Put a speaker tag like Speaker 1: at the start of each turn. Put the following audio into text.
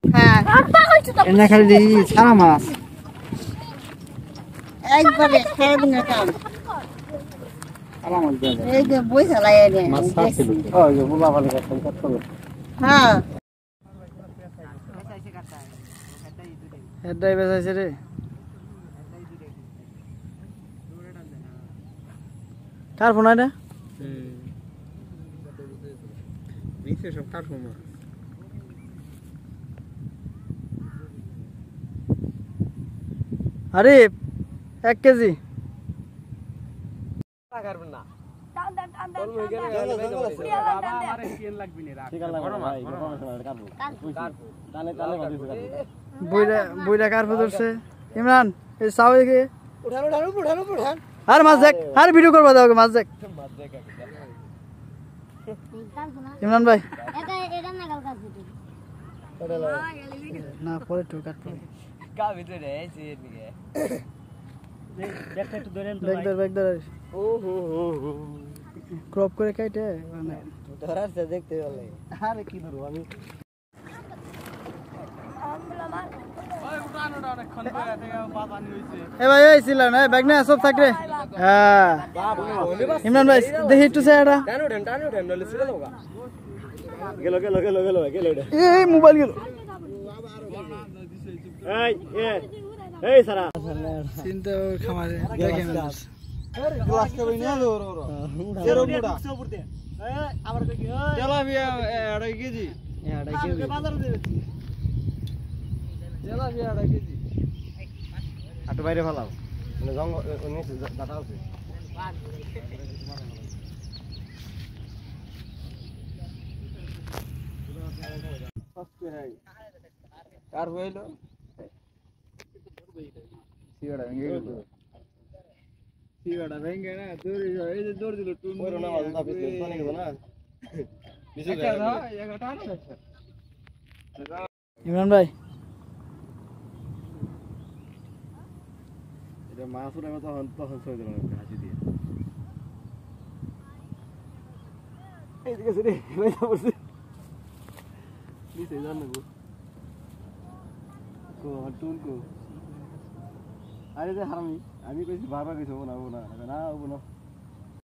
Speaker 1: হ্যাঁ
Speaker 2: এনে খালি সারা মাছ
Speaker 1: একবারে খেয়ে দিনে কাম
Speaker 2: সারা মাছ দেবে
Speaker 1: এই যে বই চালাই এনে
Speaker 2: মাছ ছাড়ছিল ও যে বুলা বলে কাটতে করতে
Speaker 1: হ্যাঁ
Speaker 2: হেডাই বেচাইছে রে কার ফোন এটা বিশেষ সব কার ফোন আরে 1 কেজি করবেন না বুইরা কার ধরছে ইমরান এই চাও দেখে আর মাছ দেখ আর ভিডিও করবা দাও মাছ দেখ ইমরান ভাই না পরে তো কাট পরে কা ভিতরে আছে এদিকে দেখ একটু ধরেন তো ব্যাগ ধর ও হো হো ক্রপ করে কাটে মানে ধরাছে দেখতে ভালো আরে কি ধরব আমি এ ভাই এই ছিল না ব্যাগ না সব থাক রে হ্যাঁ ইমরান ভাই দেখি একটু সেটা টানো নলে ছিল লগা গেল এই মোবাইল গেল এই সারা চিন্তা খামারে দেখেন গ্লাস কে বইনা ওর এরো মুড়া আবার কই তেলাপিয়া 2.5 কেজি 2.5 কেজি বাজারে দিবেছি তেলাপিয়া 2.5 কেজি আট বাইরে ফলাও মানে জঙ্গ নিচে দাটা আছে কার হইলো সিওড়া ভেঙে না দৌড়ি এই যে দৌড় দিল টুন ওরে না মাঝে তাপে পানি গেল না নিচে গেল একটা না ইমরান ভাই এটা মাছ উড়ে তখন ছয় দিল হাসি দিয়ে এইদিকে সরে বাইরে পড়ছে নিচে যান না কো টুন কো আরে যে হারামি আমি কইছি বারবার কইছি না না না